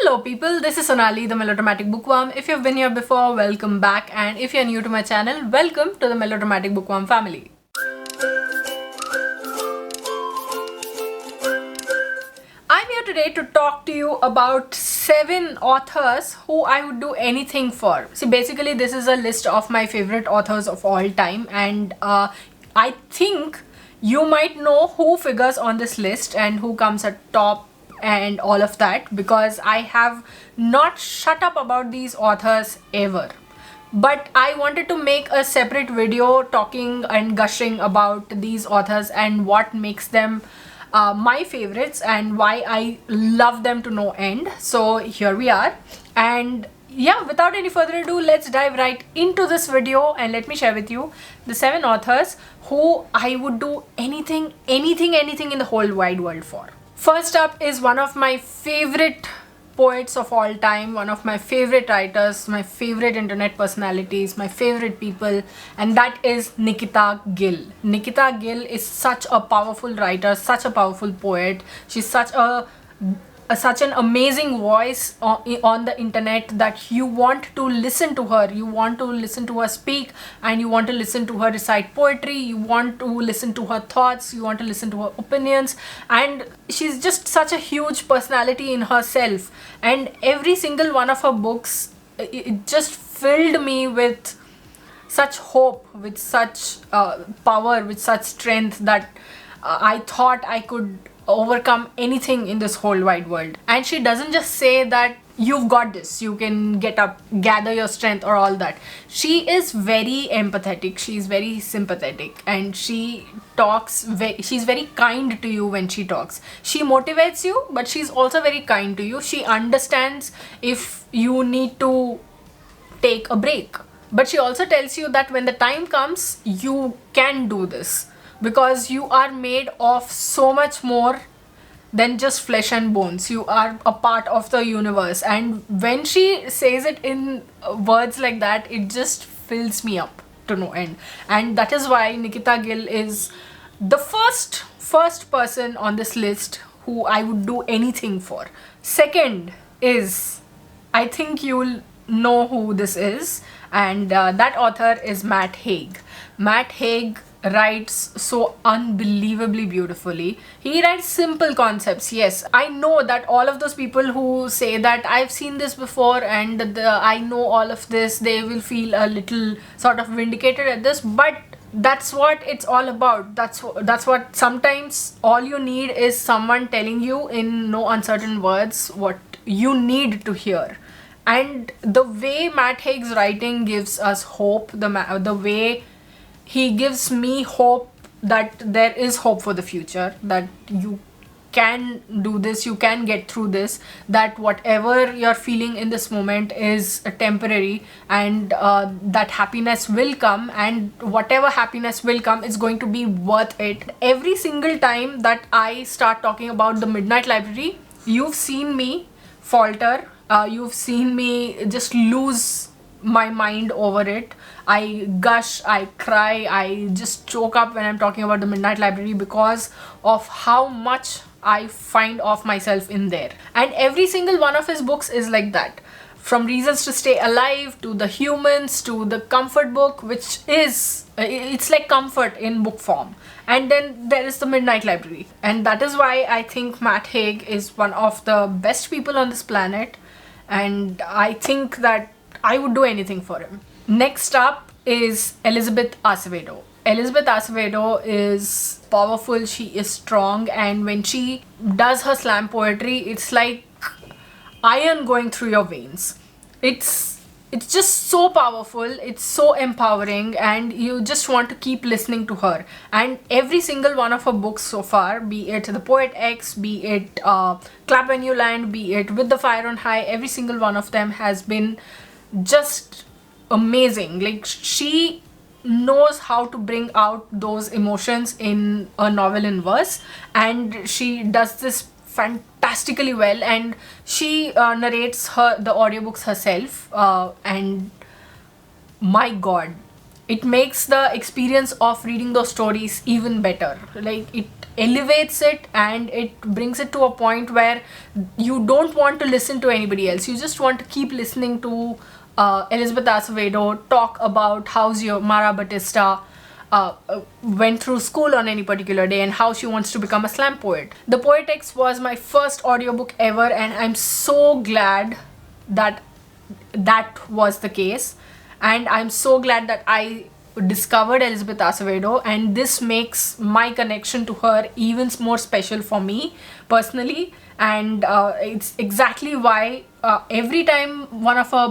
Hello people, this is Sonali, the Melodramatic Bookworm. If you've been here before, welcome back, and if you're new to my channel, welcome to the Melodramatic Bookworm family. I'm here today to talk to you about 7 authors who I would do anything for. See, basically this is a list of my favorite authors of all time, and I think you might know who figures on this list and who comes at top and all of that, because I have not shut up about these authors ever. But I wanted to make a separate video talking and gushing about these authors and what makes them my favorites and why I love them to no end. So here we are, and yeah, without any further ado, let's dive right into this video and let me share with you the 7 authors who I would do anything in the whole wide world for. First up is one of my favorite poets of all time, one of my favorite writers, my favorite internet personalities, my favorite people, and that is Nikita Gill. Nikita Gill is such a powerful writer, such a powerful poet. She's such an amazing voice on the internet that you want to listen to her. You want to listen to her speak, and you want to listen to her recite poetry. You want to listen to her thoughts. You want to listen to her opinions, and she's just such a huge personality in herself. And every single one of her books, it just filled me with such hope, with such power, with such strength that I thought I could overcome anything in this whole wide world. And she doesn't just say that you've got this, you can get up, gather your strength, or all that. She is very empathetic, she's very sympathetic, and she talks she's very kind to you when she talks. She motivates you, but she's also very kind to you. She understands if you need to take a break, but she also tells you that when the time comes, you can do this, because you are made of so much more than just flesh and bones. You are a part of the universe. And when she says it in words like that, it just fills me up to no end. And that is why Nikita Gill is the first person on this list who I would do anything for. Second is, I think you'll know who this is, and that author is Matt Haig. Matt Haig writes so unbelievably beautifully. He writes simple concepts. Yes, I know that all of those people who say that I've seen this before and I know all of this, they will feel a little sort of vindicated at this, but that's what it's all about. That's what sometimes all you need is someone telling you in no uncertain words what you need to hear. And the way Matt Haig's writing gives us hope, the way he gives me hope that there is hope for the future, that you can do this, you can get through this, that whatever you're feeling in this moment is temporary, and that happiness will come, and whatever happiness will come is going to be worth it. Every single time that I start talking about the Midnight Library, you've seen me falter, you've seen me just lose my mind over it. I gush, I cry, I just choke up when I'm talking about the Midnight Library because of how much I find of myself in there. And every single one of his books is like that. From Reasons to Stay Alive, to The Humans, to the Comfort Book, which is, it's like comfort in book form. And then there is the Midnight Library. And that is why I think Matt Haig is one of the best people on this planet. And I think that I would do anything for him. Next up is Elizabeth Acevedo. Elizabeth Acevedo is powerful, she is strong, and when she does her slam poetry, it's like iron going through your veins. It's just so powerful, it's so empowering, and you just want to keep listening to her. And every single one of her books so far, be it The Poet X, be it Clap When You Land, be it With the Fire on High, every single one of them has been just amazing. Like, she knows how to bring out those emotions in a novel in verse, and she does this fantastically well. And she narrates the audiobooks herself, and my god, it makes the experience of reading those stories even better. Like, it elevates it and it brings it to a point where you don't want to listen to anybody else. You just want to keep listening to Elizabeth Acevedo talk about how Xiomara Batista went through school on any particular day and how she wants to become a slam poet. The Poetex was my first audiobook ever, and I'm so glad that that was the case. And I'm so glad that I discovered Elizabeth Acevedo, and this makes my connection to her even more special for me personally. And it's exactly why every time one of her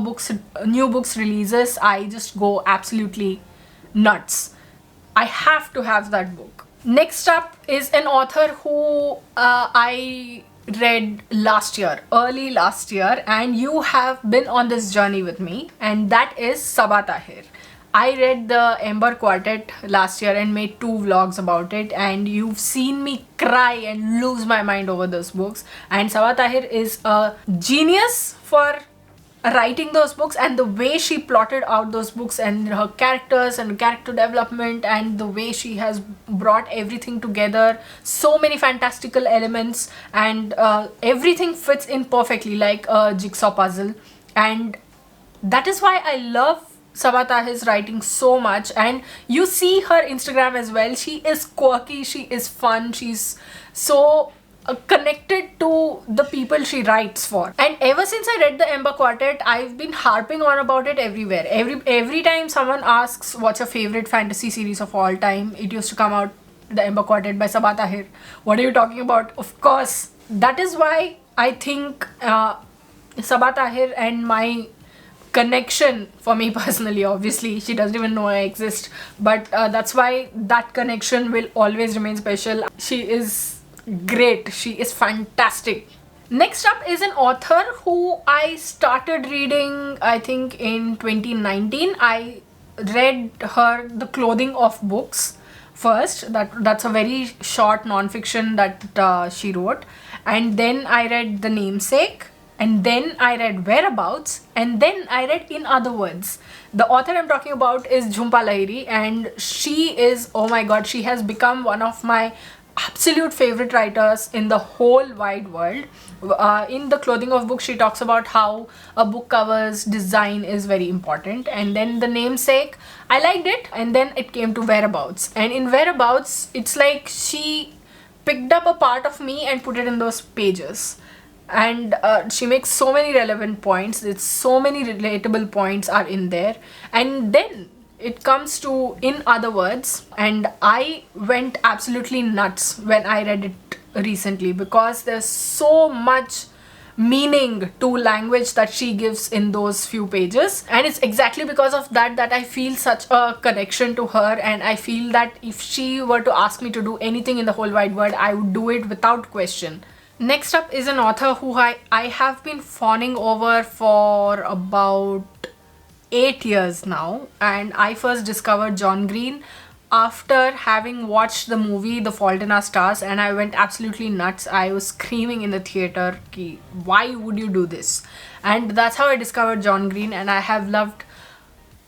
new books releases, I just go absolutely nuts. I have to have that book. Next up is an author who I read early last year, and you have been on this journey with me, and that is Sabaa Tahir. I read the Ember Quartet last year and made 2 vlogs about it, and you've seen me cry and lose my mind over those books. And Sabaa Tahir is a genius for writing those books, and the way she plotted out those books and her characters and character development and the way she has brought everything together, so many fantastical elements, and everything fits in perfectly like a jigsaw puzzle. And that is why I love Sabaa Tahir's writing so much. And you see her Instagram as well. She is quirky, she is fun, she's so connected to the people she writes for. And ever since I read the Ember Quartet, I've been harping on about it everywhere. Every time someone asks what's your favorite fantasy series of all time, it used to come out the Ember Quartet by Sabaa Tahir. What are you talking about? Of course. That is why I think Sabaa Tahir and my connection, for me personally, obviously she doesn't even know I exist, but that's why that connection will always remain special. She is great, she is fantastic. Next up is an author who I started reading, I think in 2019. I read her The Clothing of Books first. That's a very short non-fiction that she wrote, and then I read The Namesake, and then I read Whereabouts, and then I read In Other Words. The author I'm talking about is Jhumpa Lahiri, and she is, oh my god, she has become one of my absolute favorite writers in the whole wide world. In The Clothing of Books, she talks about how a book cover's design is very important. And then The Namesake, I liked it, and then it came to Whereabouts. And in Whereabouts, it's like she picked up a part of me and put it in those pages. And she makes so many relevant points. It's so many relatable points are in there. And then it comes to In Other Words, and I went absolutely nuts when I read it recently, because there's so much meaning to language that she gives in those few pages. And it's exactly because of that that I feel such a connection to her, and I feel that if she were to ask me to do anything in the whole wide world, I would do it without question. Next up is an author who I have been fawning over for about 8 years now, and I first discovered John Green after having watched the movie The Fault in Our Stars, and I went absolutely nuts. I was screaming in the theater, ki, why would you do this? And that's how I discovered John Green, and I have loved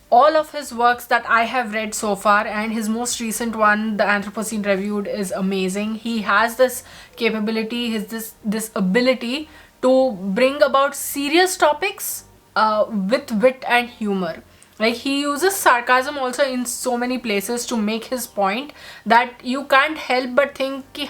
all of his works that I have read so far, and his most recent one, The Anthropocene Reviewed, is amazing. He has this capability, this ability to bring about serious topics with wit and humor. Like, he uses sarcasm also in so many places to make his point that you can't help but think ki,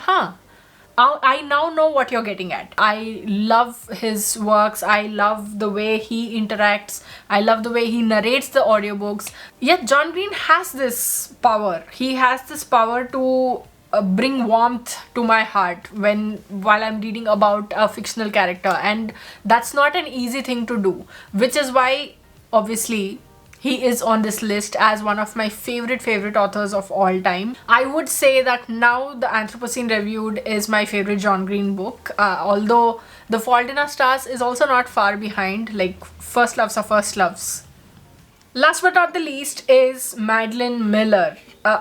I now know what you're getting at. I love his works. I love the way he interacts. I love the way he narrates the audiobooks. Yet John Green has this power. He has this power to bring warmth to my heart while I'm reading about a fictional character, and that's not an easy thing to do, which is why obviously he is on this list as one of my favorite authors of all time. I would say that now The Anthropocene Reviewed is my favorite John Green book, although The Fault in Our Stars is also not far behind. Like, first loves are first loves. Last but not the least is Madeline Miller.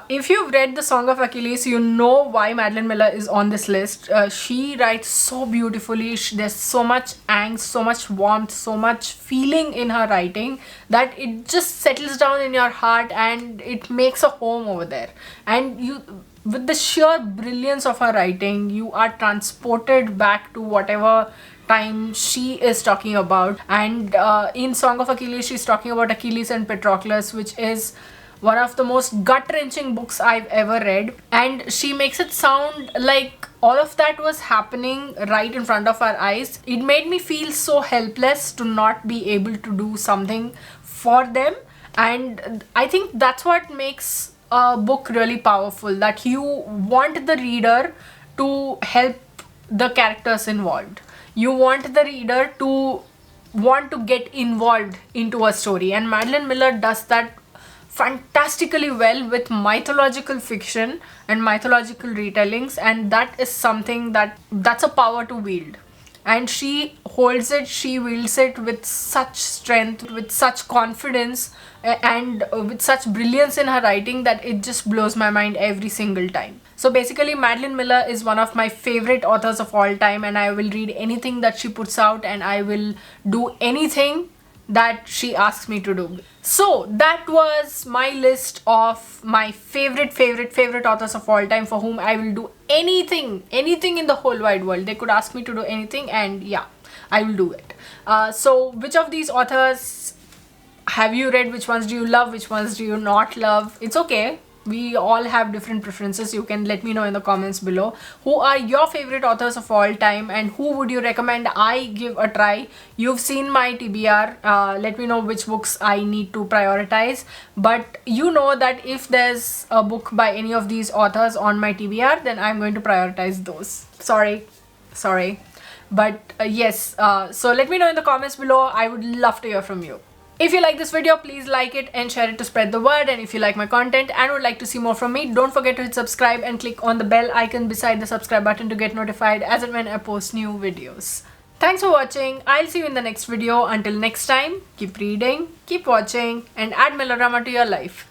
If you've read The Song of Achilles, you know why Madeline Miller is on this list. She writes so beautifully. There's so much angst, so much warmth, so much feeling in her writing that it just settles down in your heart and it makes a home over there. And with the sheer brilliance of her writing, you are transported back to whatever time she is talking about. And in Song of Achilles, she's talking about Achilles and Patroclus, which is one of the most gut-wrenching books I've ever read. And she makes it sound like all of that was happening right in front of our eyes. It made me feel so helpless to not be able to do something for them. And I think that's what makes a book really powerful, that you want the reader to help the characters involved. You want the reader to want to get involved into a story, and Madeline Miller does that fantastically well with mythological fiction and mythological retellings, and that is something that's a power to wield. And she holds it, she wields it with such strength, with such confidence, and with such brilliance in her writing that it just blows my mind every single time. So basically, Madeline Miller is one of my favorite authors of all time, and I will read anything that she puts out, and I will do anything that she asks me to do. So that was my list of my favorite authors of all time for whom I will do anything in the whole wide world. They could ask me to do anything, and yeah, I will do it. So which of these authors have you read? Which ones do you love? Which ones do you not love? It's okay. We all have different preferences. You can let me know in the comments below. Who are your favorite authors of all time, and who would you recommend I give a try? You've seen my TBR. Let me know which books I need to prioritize. But you know that if there's a book by any of these authors on my TBR, then I'm going to prioritize those. Sorry. But yes, so let me know in the comments below. I would love to hear from you. If you like this video, please like it and share it to spread the word. And if you like my content and would like to see more from me, don't forget to hit subscribe and click on the bell icon beside the subscribe button to get notified as and when I post new videos. Thanks for watching. I'll see you in the next video. Until next time, keep reading, keep watching, and add melodrama to your life.